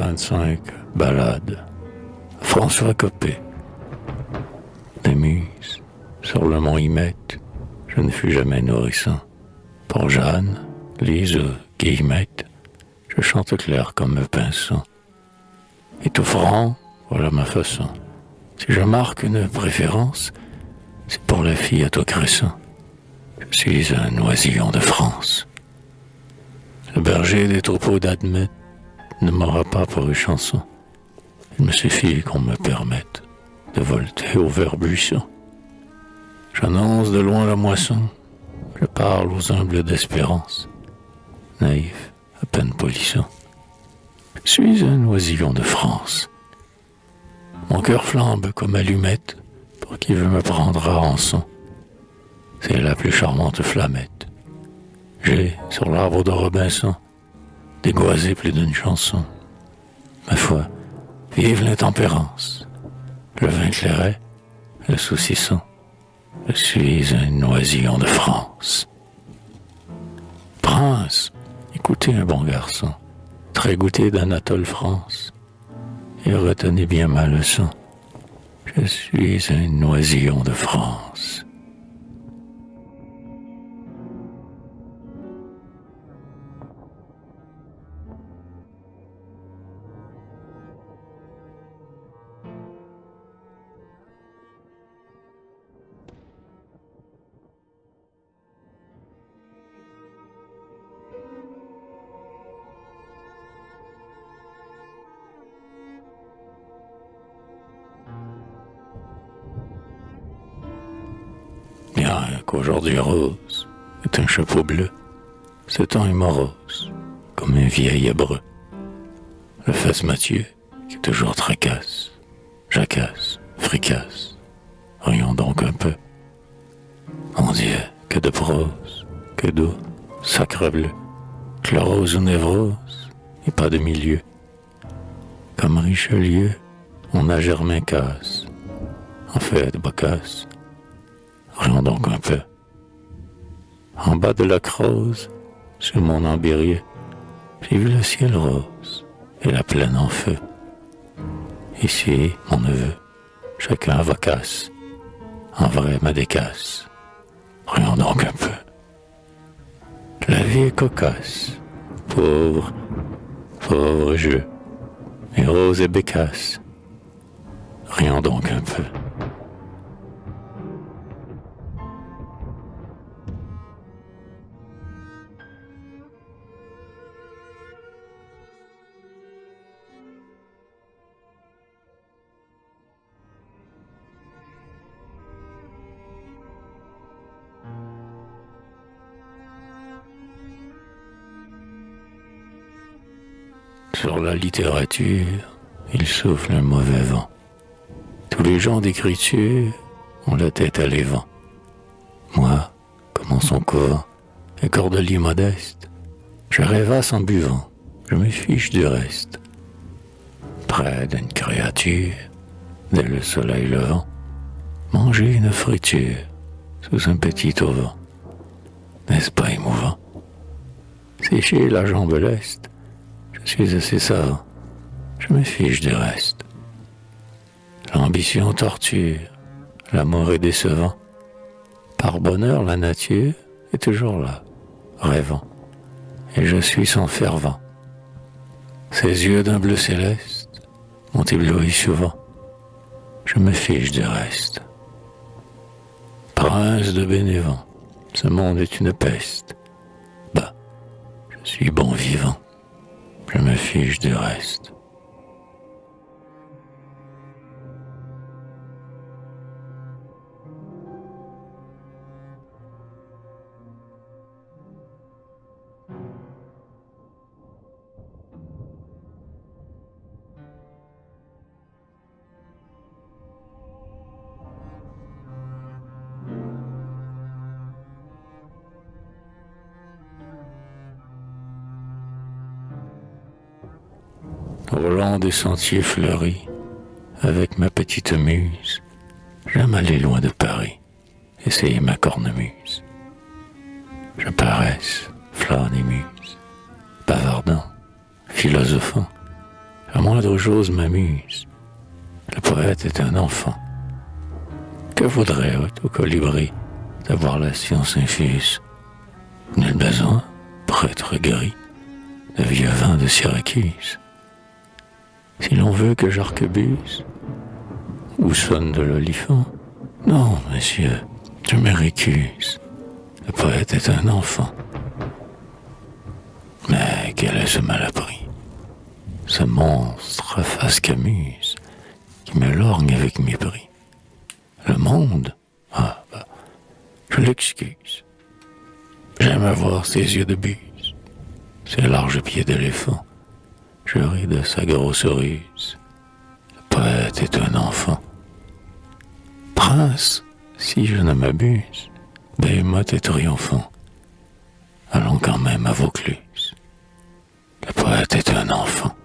25 ballades. François Copé. Des muses sur le mont Hymette, je ne fus jamais nourrisson. Pour Jeanne, Lise ou Guillemette, je chante clair comme un pinceau. Et tout franc, voilà ma façon. Si je marque une préférence, c'est pour la fille à tout crescent. Je suis un oisillon de France. Le berger des troupeaux d'Admette ne m'aura pas pour une chanson. Il me suffit qu'on me permette de volter au vert buisson. J'annonce de loin la moisson, je parle aux humbles d'espérance, naïf, à peine polisson. Je suis un oisillon de France. Mon cœur flambe comme allumette pour qui veut me prendre à rançon. C'est la plus charmante flammette. J'ai, sur l'arbre de Robinson, dégoisé plus d'une chanson. Ma foi, vive l'intempérance, le vin clairet, le saucisson. Je suis un oisillon de France. Prince, écoutez un bon garçon, très goûté d'Anatole France, et retenez bien ma leçon. Je suis un oisillon de France. Bien qu'aujourd'hui rose est un chapeau bleu, ce temps est morose, comme un vieil hébreu. Le fesse Mathieu, qui toujours tracasse, jacasse, fricasse, rions donc un peu. Mon Dieu, que de prose, que d'eau, sacre bleu, chlorose ou névrose, et pas de milieu. Comme Richelieu, on a Germain casse, en fait Boccace. Rions donc un peu. En bas de la Creuse, sur mon embirieux, j'ai vu le ciel rose et la plaine en feu. Ici, mon neveu, chacun a vocace, en vrai ma décasse. Rions donc un peu. La vie est cocasse, pauvre, pauvre jeu, et rose et bécasse. Rions donc un peu. Sur la littérature, il souffle un mauvais vent. Tous les gens d'écriture ont la tête à l'évent. Moi, comme en son corps, un cordelier modeste, je rêvasse en buvant, je me fiche du reste. Près d'une créature, dès le soleil levant, manger une friture sous un petit auvent. N'est-ce pas émouvant? Sécher la jambe leste, je suis assez savant, je me fiche du reste. L'ambition torture, l'amour est décevant. Par bonheur, la nature est toujours là, rêvant, et je suis son fervent. Ses yeux d'un bleu céleste m'ont ébloui souvent, je me fiche du reste. Prince de Bénévent, ce monde est une peste. Bah, je suis bon vivant. Je me fiche du reste. Au long des sentiers fleuris, avec ma petite muse, j'aime aller loin de Paris, essayer ma cornemuse. Je paresse, flâne et muse, bavardant, philosophant, La moindre chose m'amuse. Le poète est un enfant. Que voudrait-on au colibri d'avoir la science infuse? Nul besoin, prêtre gris, de vieux vin de Syracuse. Si l'on veut que j'arquebuse, ou sonne de l'olifant, non, monsieur, je me récuse. Le poète est un enfant. Mais quel est ce malabri? Ce monstre à face camuse, qui me lorgne avec mépris. Le monde? Ah, bah, je l'excuse. J'aime avoir ses yeux de buse, ses larges pieds d'éléphant. Je ris de sa grosse ruse. Le poète est un enfant. Prince, si je ne m'abuse, Behemoth est triomphant. Allons quand même à Vaucluse. Le poète est un enfant.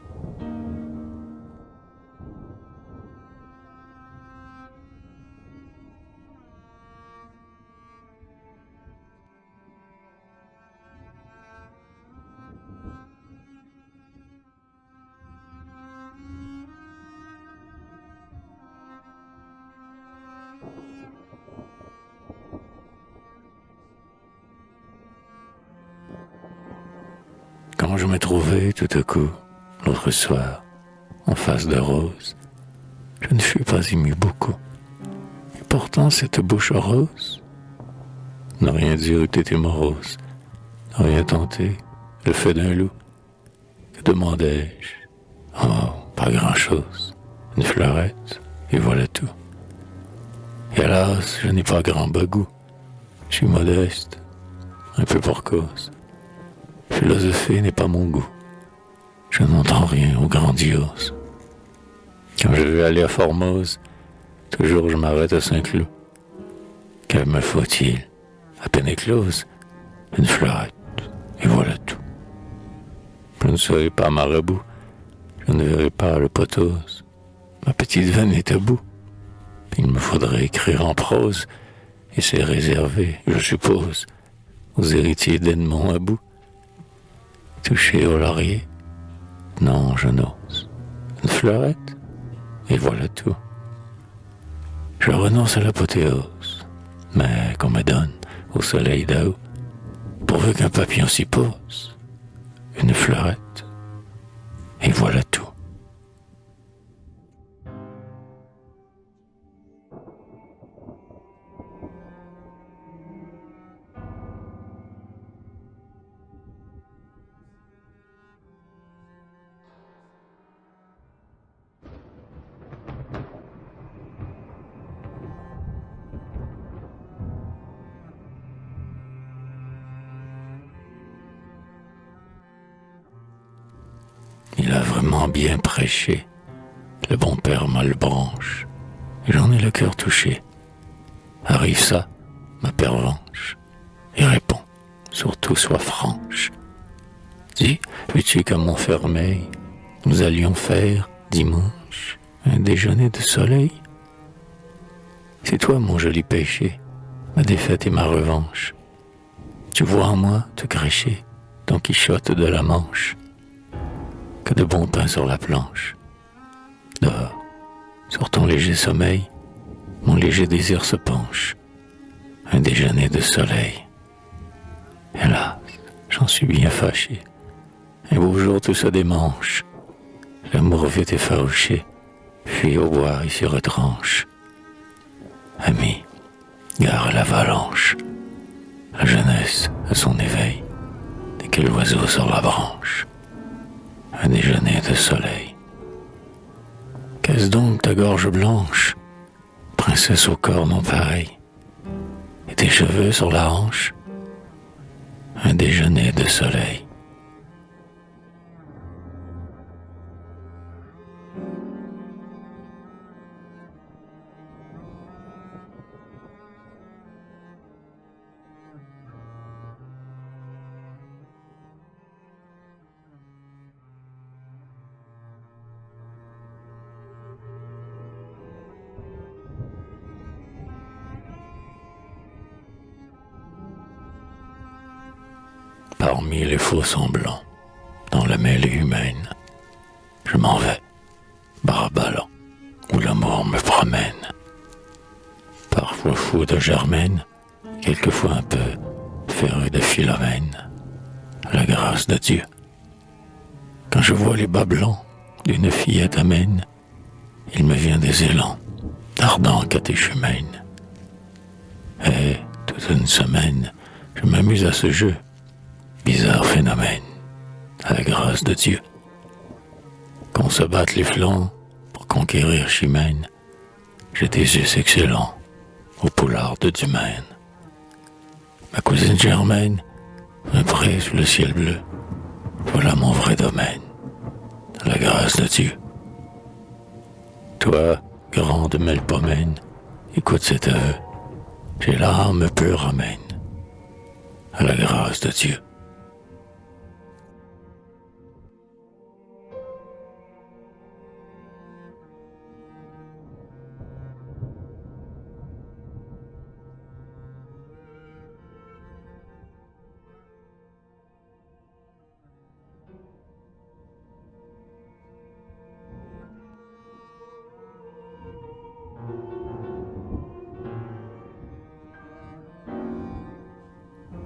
Quand je me trouvais tout à coup, l'autre soir, en face de Rose, je ne fus pas ému beaucoup. Et pourtant cette bouche rose n'a rien dit eût été morose, n'a rien tenté, le fait d'un loup. Que demandai-je? Oh, pas grand-chose, une fleurette, et voilà tout. Et hélas, je n'ai pas grand bagou, je suis modeste, un peu pour cause. Philosopher n'est pas mon goût. Je n'entends rien au grandiose. Quand je veux aller à Formose, toujours je m'arrête à Saint-Cloud. Que me faut-il? À peine éclose, une fleurette, et voilà tout. Je ne serai pas marabout, je ne verrai pas le potose. Ma petite veine est à bout. Il me faudrait écrire en prose, et c'est réservé, je suppose, aux héritiers d'Edmond About. Toucher au laurier? Non, je n'ose. Une fleurette? Et voilà tout. Je renonce à l'apothéose, mais qu'on me donne au soleil d'Ao, pourvu qu'un papillon s'y pose. Une fleurette? Et voilà tout. Il a vraiment bien prêché, le bon père Malebranche. J'en ai le cœur touché. Arrive ça, ma pervenche, et réponds, surtout sois franche. Dis, veux-tu qu'à Montfermeil, nous allions faire, dimanche, un déjeuner de soleil? C'est toi mon joli péché, ma défaite et ma revanche. Tu vois en moi te crécher, Don Quichotte de la Manche. Que de bon pain sur la planche. Dehors, sur ton léger sommeil, mon léger désir se penche. Un déjeuner de soleil. Hélas, j'en suis bien fâché. Un beau jour tout se démanche. L'amour vient effarouché, fuit au bois et s'y retranche. Ami, gare à l'avalanche. La jeunesse à son éveil, dès que l'oiseau sur la branche. Un déjeuner de soleil. Qu'est-ce donc ta gorge blanche, princesse au corps non pareil, et tes cheveux sur la hanche? Un déjeuner de soleil. Parmi les faux semblants, dans la mêlée humaine, je m'en vais, bras ballants, où l'amour me promène. Parfois fou de Germaine, quelquefois un peu féru de Philomène. À la grâce de Dieu. Quand je vois les bas blancs d'une fillette amène, il me vient des élans d'ardents catéchumènes. Et toute une semaine, je m'amuse à ce jeu, bizarre phénomène, à la grâce de Dieu. Qu'on se batte les flancs pour conquérir Chimène, j'ai des yeux excellents au poulard de Dumaine. Ma cousine Germaine me prête sous le ciel bleu, voilà mon vrai domaine, à la grâce de Dieu. Toi, grande Melpomène, écoute cet aveu, j'ai l'âme pure amène, à la grâce de Dieu.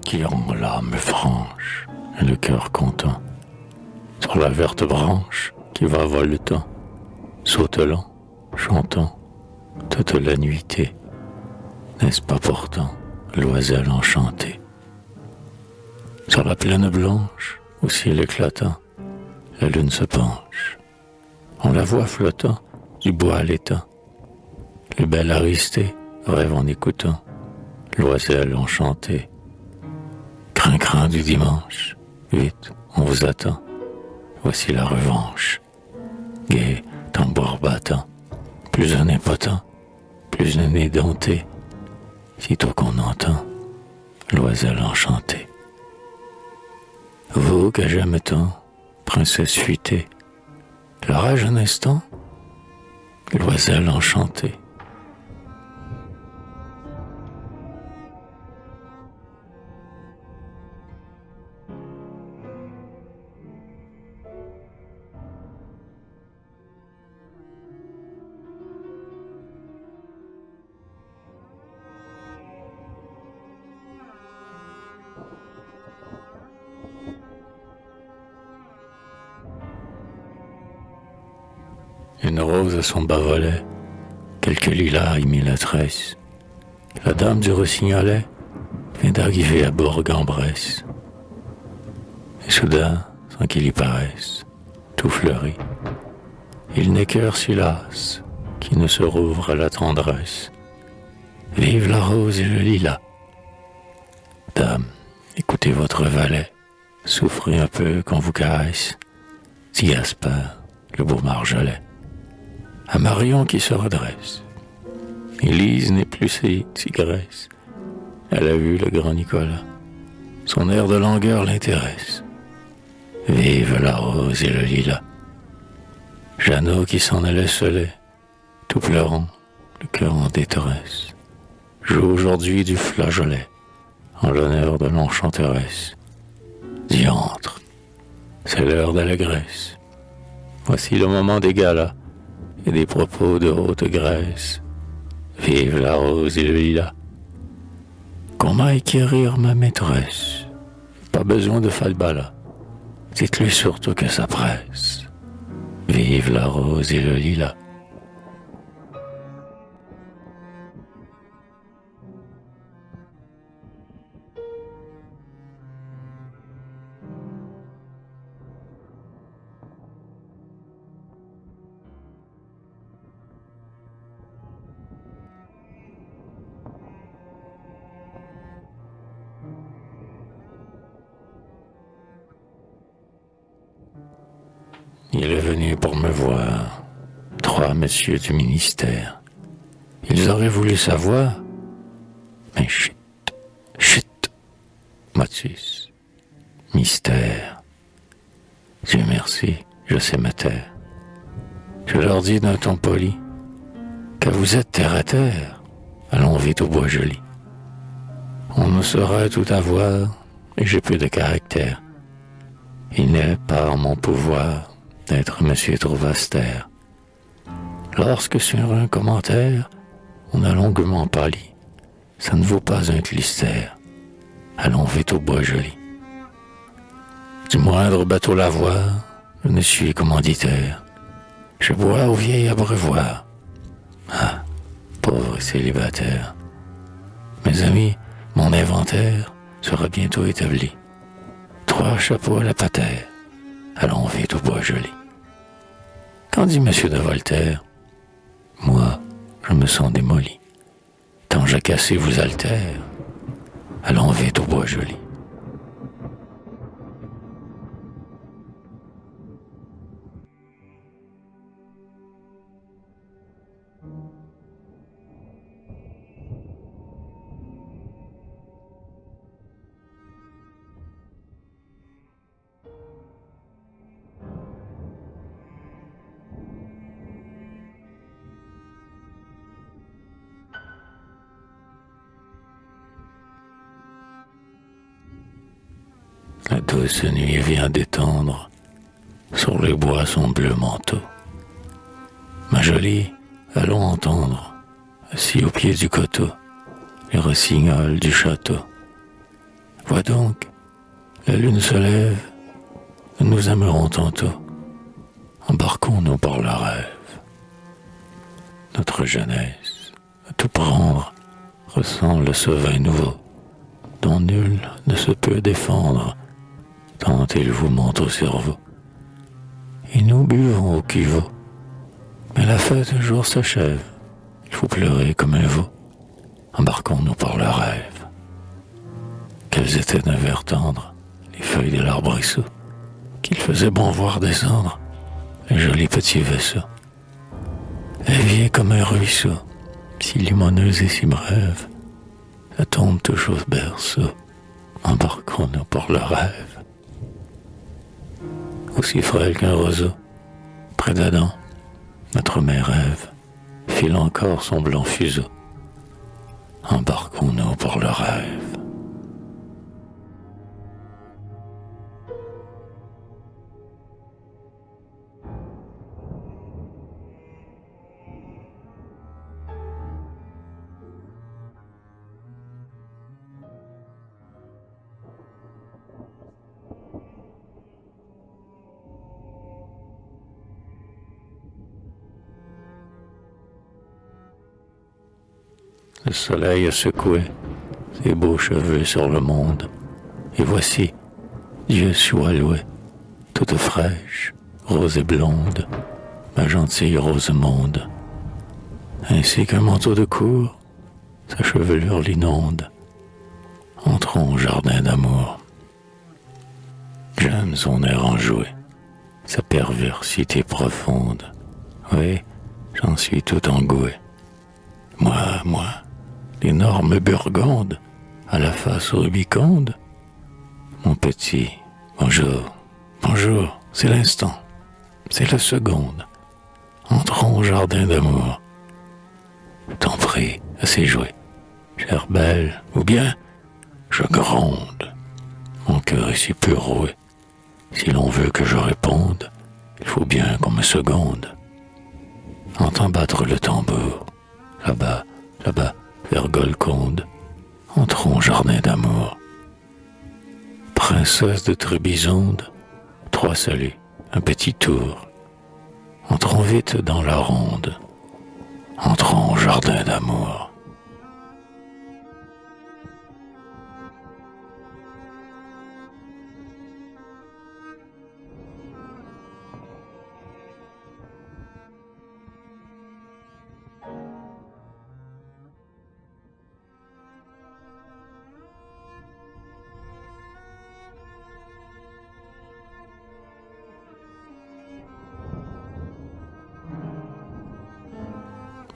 Qui rend l'âme franche et le cœur content, sur la verte branche qui va voletant, sautelant, chantant, toute la nuitée, n'est-ce pas pourtant l'oiselle enchantée? Sur la plaine blanche, au ciel éclatant, la lune se penche, on la voit flottant du bois à l'étang, les belles aristées rêvent en écoutant l'oiselle enchantée. Crin-crin du dimanche, vite, on vous attend, voici la revanche. Gai, tambour battant, plus un impotent, plus un édenté, sitôt qu'on entend l'oiselle enchantée. Vous que j'aime tant, princesse fuitée, l'orage un instant, l'oiselle enchantée. Une rose à son bas-volet, quelques lilas y mit la tresse. La dame du Rossignolet vient d'arriver à Bourg-en-Bresse. Et soudain, sans qu'il y paraisse, tout fleurit. Il n'est cœur si las qui ne se rouvre à la tendresse. Vive la rose et le lilas. Dame, écoutez votre valet, souffrez un peu qu'on vous caresse. Dit Gaspard, le beau Marjolais. À Marion qui se redresse. Élise n'est plus ses tigresses. Elle a vu le grand Nicolas. Son air de langueur l'intéresse. Vive la rose et le lilas. Jeannot qui s'en allait seul, tout pleurant, le cœur en détresse, joue aujourd'hui du flageolet en l'honneur de l'enchanteresse. Diantre, c'est l'heure d'allégresse. Voici le moment des galas et des propos de haute graisse. Vive la rose et le lilas. Qu'on m'aille quérir ma maîtresse. Pas besoin de falbala. Dites-lui surtout que ça presse. Vive la rose et le lilas. Il est venu pour me voir, 3 messieurs du ministère. Ils auraient voulu savoir, mais chut, chut, motus, mystère. Dieu merci, je sais me taire. Je leur dis d'un ton poli, que vous êtes terre à terre, allons vite au bois joli. On ne saurait tout avoir, et j'ai peu de caractère. Il n'est pas en mon pouvoir d'être monsieur trop austère. Lorsque sur un commentaire, on a longuement pâli, ça ne vaut pas un clistère. Allons vite au bois joli. Du moindre bateau lavoir, je ne suis commanditaire. Je bois au vieil abreuvoir. Ah, pauvre célibataire. Mes amis, mon inventaire sera bientôt établi. 3 chapeaux à la patère. Allons vite au bois joli. Qu'en dit monsieur de Voltaire? Moi, je me sens démoli. Tant jacassé vous altère. Allons vite au bois joli. La douce nuit vient d'étendre sur les bois son bleu manteau. Ma jolie, allons entendre, assis au pied du coteau, les rossignols du château. Vois donc, la lune se lève, nous nous aimerons tantôt. Embarquons-nous par le rêve. Notre jeunesse, à tout prendre, ressemble à ce vin nouveau, dont nul ne se peut défendre, tant il vous monte au cerveau. Et nous buvons au qui-vaut. Mais la fête un jour s'achève, il faut pleurer comme un veau. Embarquons-nous par le rêve. Quels étaient d'un vert tendre les feuilles de l'arbrisseau, qu'il faisait bon voir descendre les jolis petits vaisseaux. Évier comme un ruisseau, si limoneuse et si brève, la tombe touche au berceau. Embarquons-nous par le rêve. Aussi frêle qu'un roseau, près d'Adam, notre mère rêve, file encore son blanc fuseau. Embarquons-nous pour le rêve. Le soleil a secoué ses beaux cheveux sur le monde, et voici, Dieu soit loué, toute fraîche, rose et blonde, ma gentille Rosemonde. Ainsi qu'un manteau de cour, sa chevelure l'inonde. Entrons au jardin d'amour. J'aime son air enjoué, sa perversité profonde. Oui, j'en suis tout engoué. Moi, l'énorme Burgonde, à la face rubiconde. Mon petit, bonjour, c'est l'instant, c'est la seconde. Entrons au jardin d'amour. T'en prie, assez joué, chère belle, ou bien je gronde. Mon cœur est si peu roué. Si l'on veut que je réponde, il faut bien qu'on me seconde. Entends battre le tambour, là-bas, vers Golconde. Entrons au jardin d'amour. Princesse de Trébizonde, 3 saluts, un petit tour. Entrons vite dans la ronde. Entrons au jardin d'amour.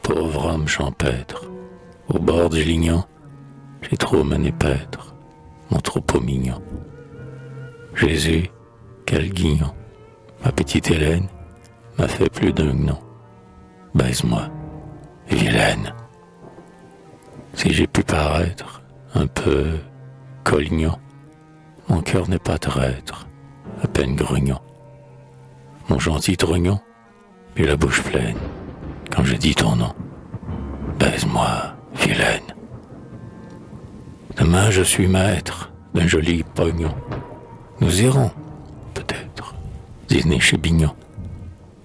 Pauvre homme champêtre, au bord du Lignon, j'ai trop mené paître mon troupeau mignon. Jésus, quel guignon, ma petite Hélène m'a fait plus d'un nom. Baise-moi, vilaine. Si j'ai pu paraître un peu collignon, mon cœur n'est pas traître, à peine grognon. mon gentil trognon, puis la bouche pleine, quand je dis ton nom. Baise-moi, vilaine. Demain je suis maître d'un joli pognon. Nous irons, peut-être, dîner chez Bignon,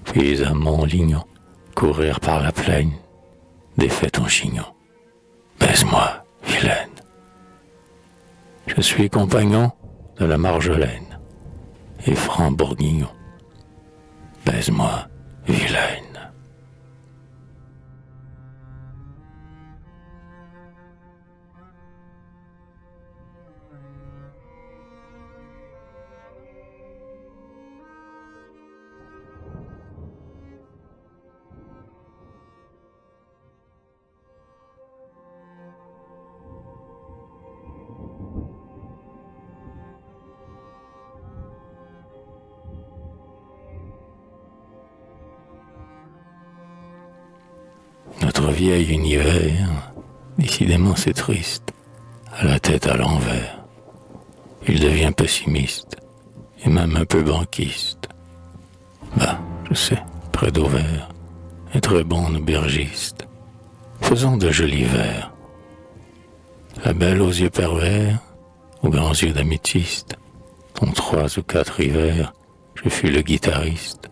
puis à Montlignon, courir par la plaine, défais ton chignon. Baise-moi, vilaine. Je suis compagnon de la Marjolaine et franc bourguignon. Baise-moi, vilaine. Notre vieil univers, décidément c'est triste, a la tête à l'envers. Il devient pessimiste, et même un peu banquiste. Bah, je sais, près d'Auvers, un très bon aubergiste. Faisons de jolis vers. La belle aux yeux pervers, aux grands yeux d'améthyste, dont 3 ou 4 hivers, je fus le guitariste,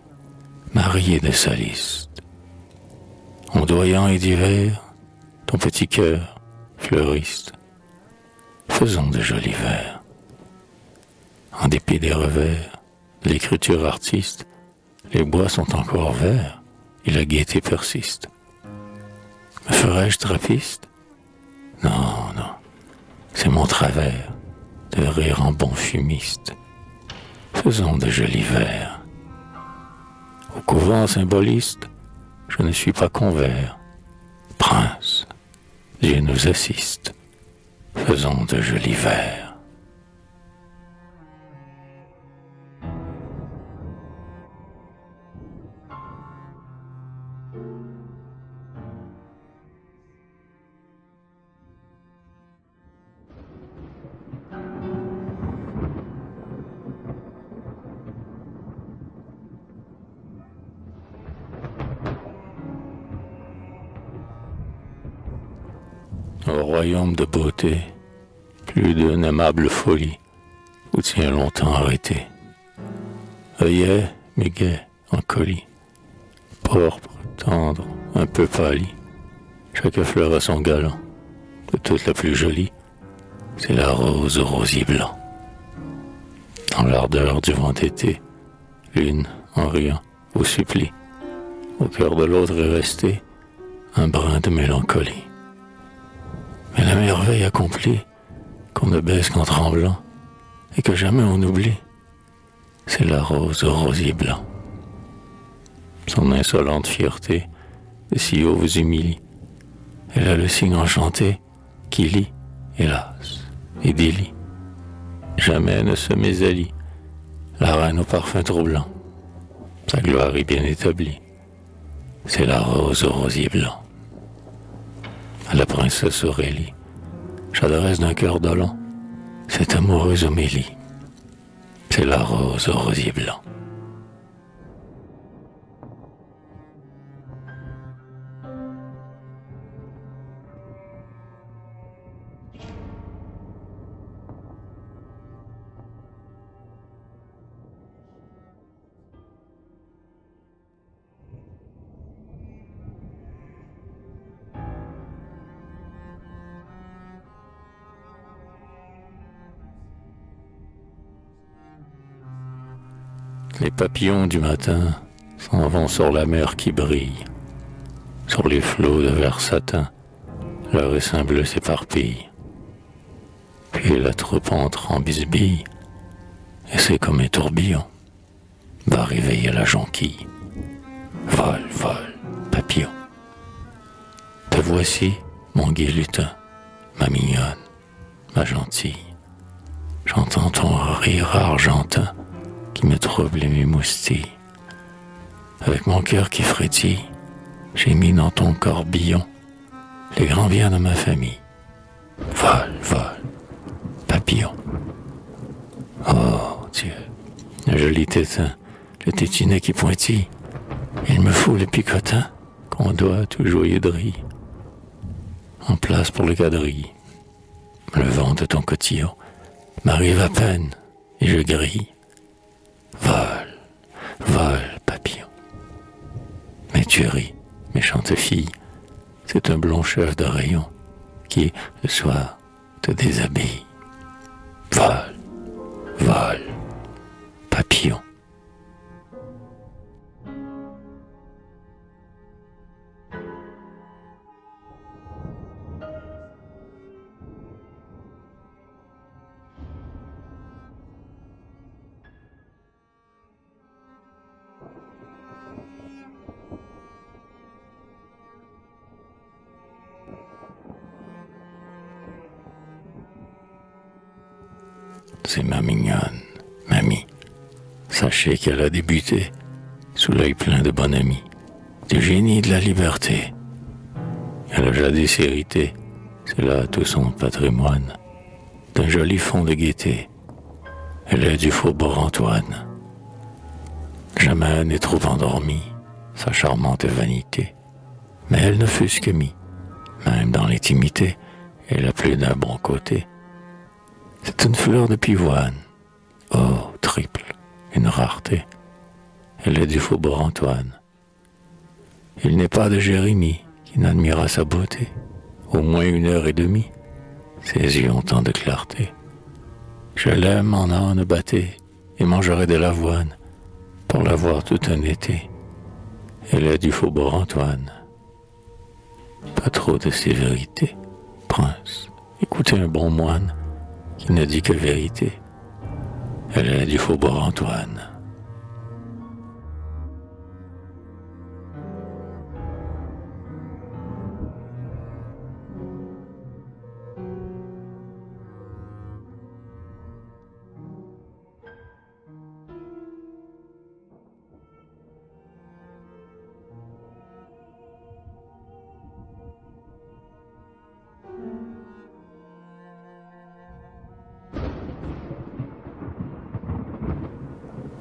marié de saliste. Ondoyant et divers, ton petit cœur, fleuriste, faisons de jolis vers. En dépit des revers, de l'écriture artiste, les bois sont encore verts, et la gaieté persiste. Me ferais-je trappiste? Non, non, c'est mon travers, de rire en bon fumiste. Faisons de jolis vers. Au couvent symboliste, je ne suis pas convers. Prince, Dieu nous assiste. Faisons de jolis vers. Au royaume de beauté, plus d'une aimable folie, où tient longtemps arrêté. Œillet, muguet, en colis, pourpre, tendre, un peu pâli, chaque fleur a son galant, de toute la plus jolie, c'est la rose au rosier blanc. Dans l'ardeur du vent d'été, l'une, en riant, vous supplie, au cœur de l'autre est resté un brin de mélancolie. Mais la merveille accomplie, qu'on ne baisse qu'en tremblant, et que jamais on oublie, c'est la rose au rosier blanc. Son insolente fierté, de si haut vous humilie. Elle a le signe enchanté, qui lie, hélas, et délie. Jamais ne se mésalie, la reine au parfum troublant. Sa gloire est bien établie, c'est la rose au rosier blanc. À la princesse Aurélie, j'adresse d'un cœur dolent cette amoureuse homélie. C'est la rose au rosier blanc. Les papillons du matin s'en vont sur la mer qui brille. Sur les flots de vert satin, leur essaim bleu s'éparpille. Puis la troupe entre en bisbille, et c'est comme un tourbillon, va réveiller la jonquille. Vol, vol, papillon. Te voici, mon gai lutin, ma mignonne, ma gentille. J'entends ton rire argentin qui me trouble et m'émoustille. Avec mon cœur qui frétille, j'ai mis dans ton corbillon les grands biens de ma famille. Vol, vol, papillon. Oh Dieu, le joli tétin, le tétinet qui pointille. Il me faut le picotin qu'on doit tout joyeux de riz. En place pour le quadrille. Le vent de ton cotillon m'arrive à peine et je grille. Vole, vole, papillon. Mais tu ris, méchante fille, c'est un blond chef de rayon qui, le soir, te déshabille. Vole, vole, papillon. C'est ma mignonne, mamie. Sachez qu'elle a débuté sous l'œil plein de bonhomie, du génie de la liberté. Elle a jadis hérité, c'est là tout son patrimoine, d'un joli fond de gaieté. Elle est du faubourg Antoine. Jamais n'est trop endormie, sa charmante vanité. Mais elle ne fût-ce que mis, même dans l'intimité, elle a plus d'un bon côté. C'est une fleur de pivoine, oh, triple, une rareté. Elle est du faubourg Antoine. Il n'est pas de Jérémie qui n'admira sa beauté. Au moins 1 heure et demie, ses yeux ont tant de clarté. Je l'aime en âne batté et mangerai de l'avoine pour la voir tout un été. Elle est du faubourg Antoine. Pas trop de sévérité, prince, écoutez un bon moine qui ne dit que vérité. Elle est du faubourg Antoine.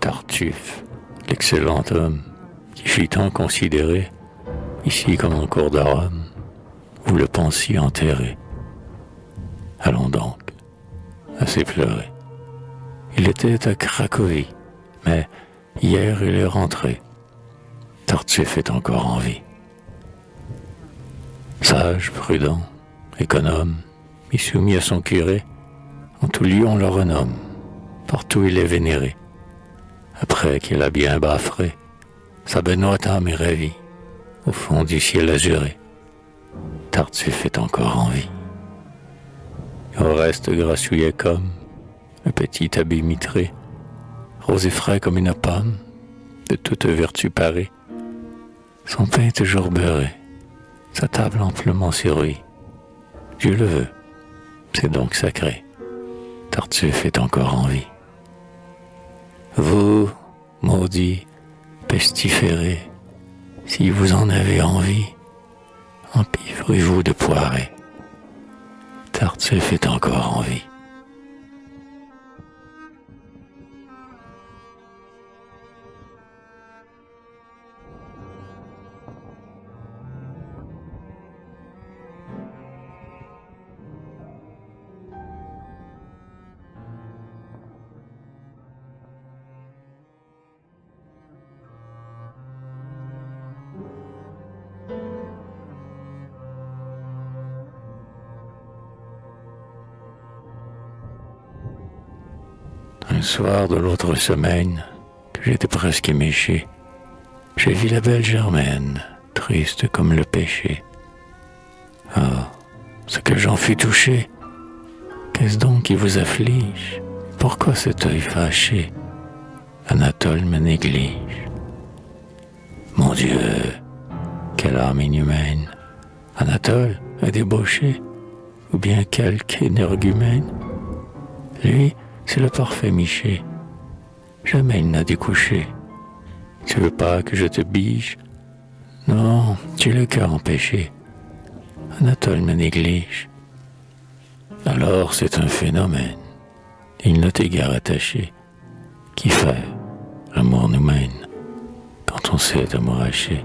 Tartuffe, l'excellent homme, qui fut tant considéré, ici comme en cour de Rome, vous le pensiez enterré. Allons donc, assez pleuré. Il était à Cracovie, mais hier il est rentré. Tartuffe est encore en vie. Sage, prudent, économe, et soumis à son curé, en tout lieu on le renomme, partout il est vénéré. Après qu'il a bien baffré, sa benoîte âme est ravie, au fond du ciel azuré. Tartuffe est encore en vie. Au reste grassouillet comme un petit abbé mitré, rose et frais comme une pomme, de toute vertu parée. Son pain est toujours beurré, sa table amplement servie. Dieu le veut, c'est donc sacré. Tartuffe est encore en vie. Vous, maudits, pestiférés, si vous en avez envie, empiffrez-vous de poirée. Tartuffe est encore en vie. Un soir de l'autre semaine, que j'étais presque éméché, j'ai vu la belle Germaine, triste comme le péché. Ah, ce que j'en fus touché, qu'est-ce donc qui vous afflige? Pourquoi cet œil fâché? Anatole me néglige. Mon Dieu, quelle âme inhumaine! Anatole, un débauché, ou bien quelque énergumène? Lui, c'est le parfait Miché. Jamais il n'a découché. Tu veux pas que je te bige? Non, tu es le cœur empêché. Anatole me néglige. Alors c'est un phénomène. Il ne t'est guère attaché. Qui fait l'amour nous mène, quand on sait amouracher,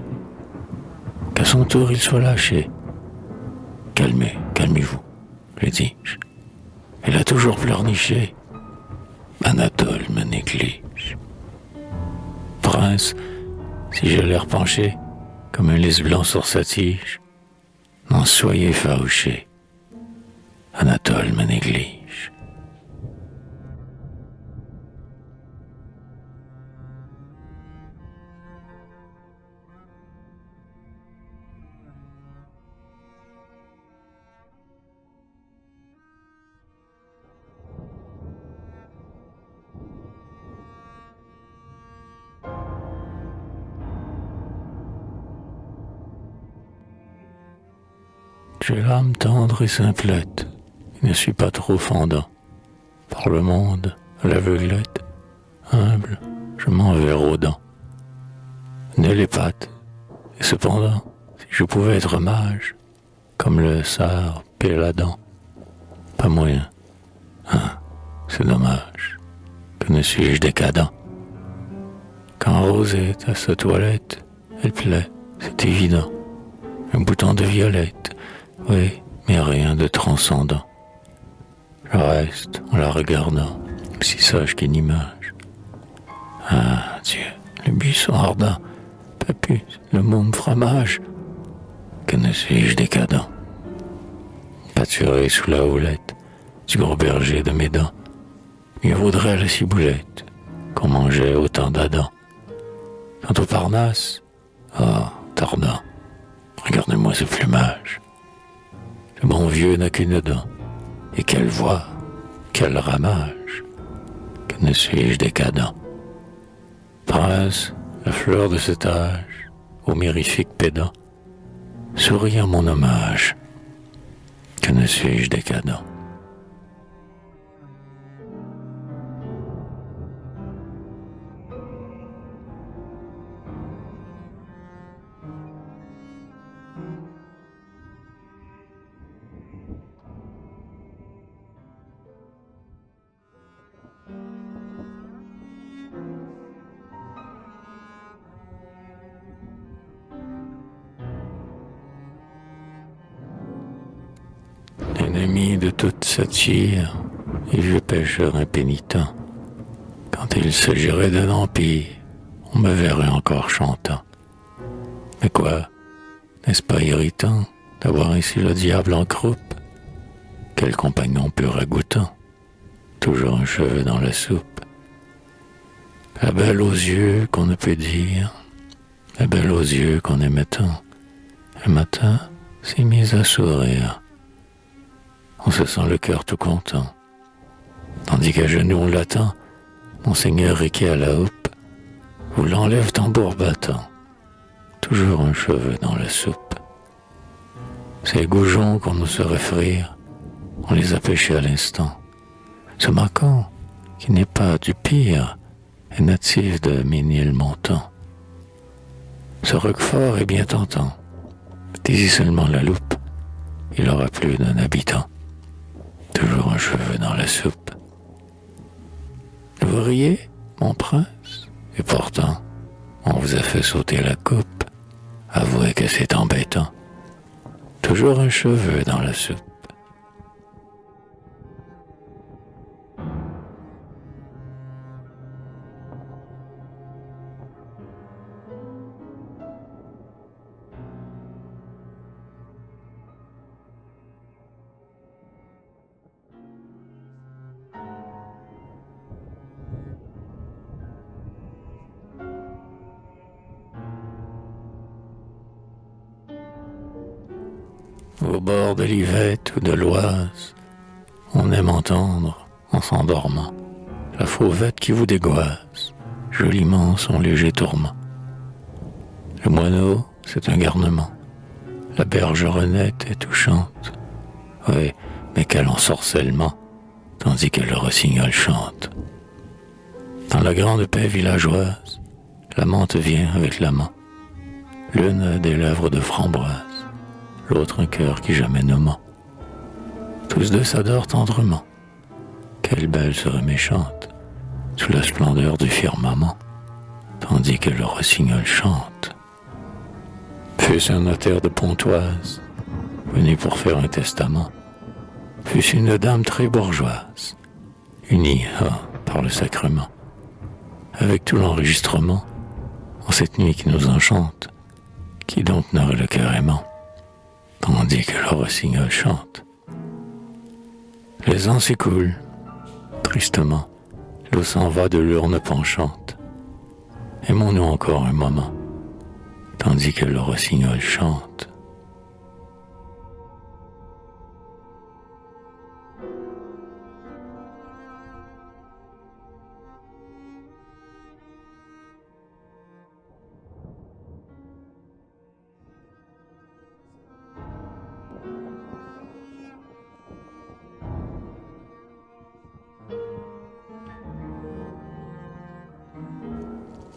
qu'à son tour il soit lâché. Calmez-vous, lui dis-je. Il a toujours pleurniché. Anatole me néglige. Prince, si j'ai l'air penché, comme un lys blanc sur sa tige, n'en soyez fauché. Anatole me néglige. J'ai l'âme tendre et simplette, et ne suis pas trop fendant. Par le monde, à l'aveuglette, humble, je m'en vais rôdant. Né les pattes, et cependant, si je pouvais être mage, comme le sar Péladan, pas moyen. C'est dommage, que ne suis-je décadent. Quand Rose est à sa toilette, elle plaît, c'est évident. Un bouton de violette, oui, mais rien de transcendant. Je reste en la regardant, aussi sage qu'une image. Ah, Dieu, le buisson ardent, papus, le môme fromage, que ne suis-je décadent. Pâturé sous la houlette du gros berger de mes dents, mieux vaudrait la ciboulette qu'on mangeait autant d'Adam. Quant au Parnasse, tardant, regardez-moi ce plumage. Le bon vieux n'a qu'une dent, et quelle voix, quel ramage, que ne suis-je décadent. Prince, la fleur de cet âge, au mirifique pédant, souris à mon hommage, que ne suis-je décadent. Ennemi de toute satire, et vieux pêcheur impénitent, quand il s'agirait d'un empire, on me verrait encore chantant. Mais quoi, n'est-ce pas irritant d'avoir ainsi le diable en croupe? Quel compagnon peu ragoûtant, toujours un cheveu dans la soupe. La belle aux yeux qu'on ne peut dire, la belle aux yeux qu'on aimait tant, un matin s'est mise à sourire. On se sent le cœur tout content, tandis qu'à genoux on l'attend, Monseigneur riquet à la houppe, vous l'enlève tambour battant, toujours un cheveu dans la soupe. Ces goujons qu'on nous saurait frire, on les a pêchés à l'instant. Ce Mâcon, qui n'est pas du pire, est natif de Ménilmontant. Ce Roquefort est bien tentant, mettez-y seulement la loupe, il aura plus d'un habitant. Toujours un cheveu dans la soupe. Vous riez, mon prince, et pourtant, on vous a fait sauter la coupe. Avouez que c'est embêtant. Toujours un cheveu dans la soupe. Au bord de l'Yvette ou de l'Oise, on aime entendre, en s'endormant, la fauvette qui vous dégoise, joliment son léger tourment. Le moineau, c'est un garnement. La bergeronnette est touchante. Oui, mais quel ensorcellement, tandis que le rossignol chante. Dans la grande paix villageoise, l'amante vient avec l'amant. L'une a des lèvres de framboise, l'autre un cœur qui jamais ne ment. Tous deux s'adorent tendrement. Quelle belle serait méchante, sous la splendeur du firmament. tandis que le rossignol chante. Fût-ce un notaire de Pontoise, venu pour faire un testament, fût-ce une dame très bourgeoise, unie par le sacrement, avec tout l'enregistrement, en cette nuit qui nous enchante, qui donc n'aurait le cœur aimant, tandis que le rossignol chante. Les ans s'écoulent, tristement, l'eau s'en va de l'urne penchante. Aimons-nous encore un moment, tandis que le rossignol chante.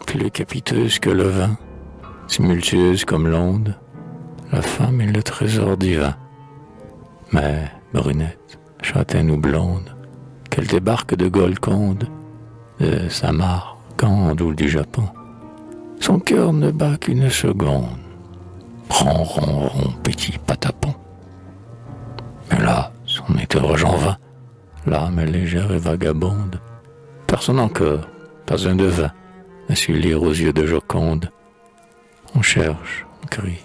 Plus capiteuse que le vin, tumultueuse comme l'onde, la femme est le trésor divin. Mais, brunette, châtaine ou blonde, qu'elle débarque de Golconde, de Samarcande ou du Japon, son cœur ne bat qu'une seconde. Ron, ron, ron, petit patapon. Mais là, on interroge en vain, l'âme est légère et vagabonde. Personne encore, pas un devin, n'a su lire aux yeux de Joconde. On cherche, on crie,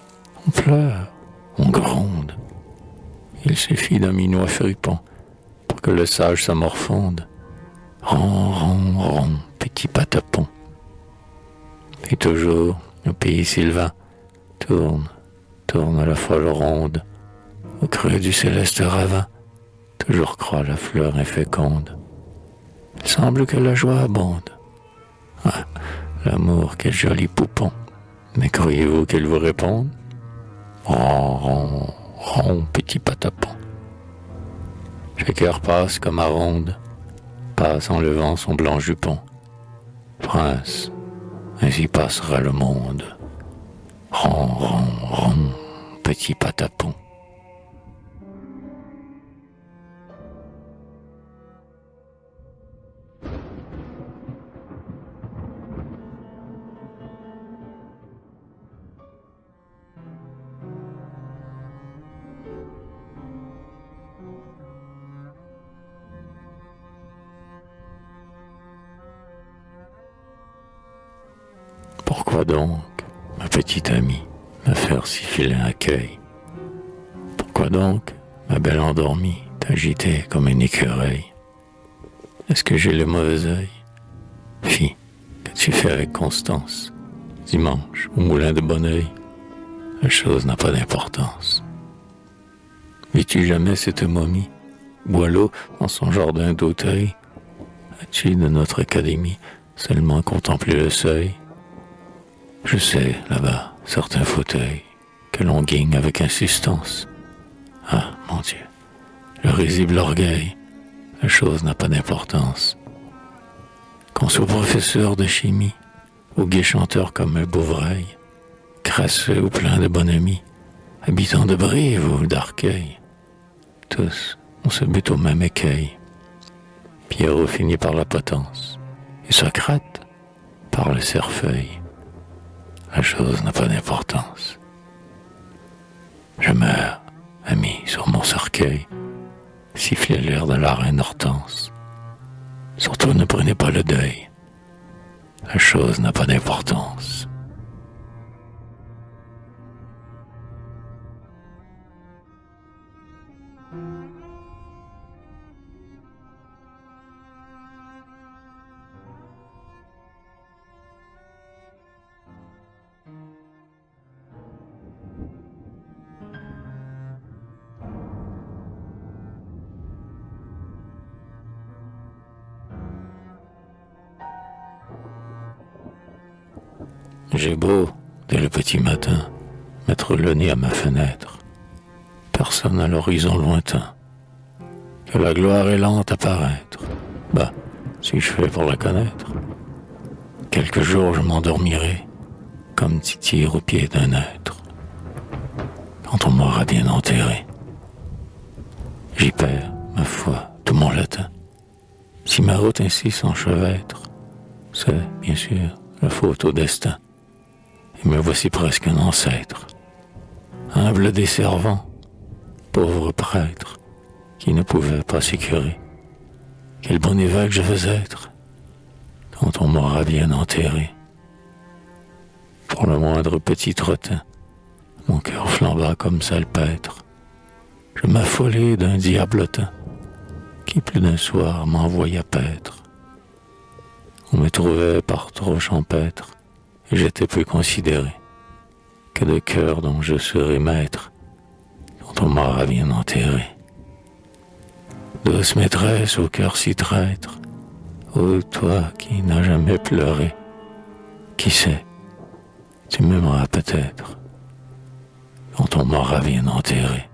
on pleure, on gronde. Il suffit d'un minois fripon pour que le sage se morfonde. Ron, ron, ron, petit patapon. Et toujours, le pays sylvain tourne à la folle ronde. Au creux du céleste ravin, toujours croît la fleur inféconde. Il semble que la joie abonde. Ah, l'amour, quel joli poupon. Mais croyez-vous qu'elle vous réponde? Ron, ron, ron, petit patapon. Chaque heure passe comme à ronde, passe en levant son blanc jupon. Prince, ainsi passera le monde. Ron, ron, ron, petit patapon. Pourquoi donc, ma petite amie, me faire si vilain accueil? Pourquoi donc, ma belle endormie, t'agiter comme un écureuil? Est-ce que j'ai le mauvais œil? Fi, qu'as-tu fait avec Constance? Dimanche, au moulin de Bonneuil? La chose n'a pas d'importance. Vis-tu jamais cette momie, Boileau dans son jardin d'Auteuil? As-tu de notre académie seulement contemplé le seuil? Je sais, là-bas, certains fauteuils que l'on guigne avec insistance. Ah, mon Dieu, le risible orgueil, la chose n'a pas d'importance. Qu'on soit professeur de chimie, ou gai chanteur comme un Beauvreuil, crasseux ou plein de bonhomie, habitant de Brive ou d'Arcueil, tous, on se bute au même écueil. Pierrot finit par la potence, et Socrate par le cerfeuil. La chose n'a pas d'importance. Je meurs, ami, sur mon cercueil, sifflait l'air de la reine Hortense. Surtout ne prenez pas le deuil. La chose n'a pas d'importance. J'ai beau, dès le petit matin, mettre le nez à ma fenêtre. Personne à l'horizon lointain. Que la gloire est lente à paraître. Bah, suis-je fait pour la connaître? Quelques jours je m'endormirai, comme Tityre au pied d'un être. Quand on m'aura bien enterré. J'y perds, ma foi, tout mon latin. Si ma route ainsi s'enchevêtre, c'est, bien sûr, la faute au destin. Et me voici presque un ancêtre, humble desservant, pauvre prêtre, qui ne pouvait pas s'écurer. Quel bon évêque je veux être, quand on m'aura bien enterré. Pour le moindre petit trottin, mon cœur flamba comme salpêtre. Je m'affolai d'un diablotin, qui plus d'un soir m'envoya paître. On me trouvait par trop champêtre, et j'étais peu considéré que de cœur dont je serai maître, quand on m'aura bien enterré. Douce maîtresse au cœur si traître, ô toi qui n'as jamais pleuré, qui sait, tu m'aimeras peut-être, quand on m'aura bien enterré.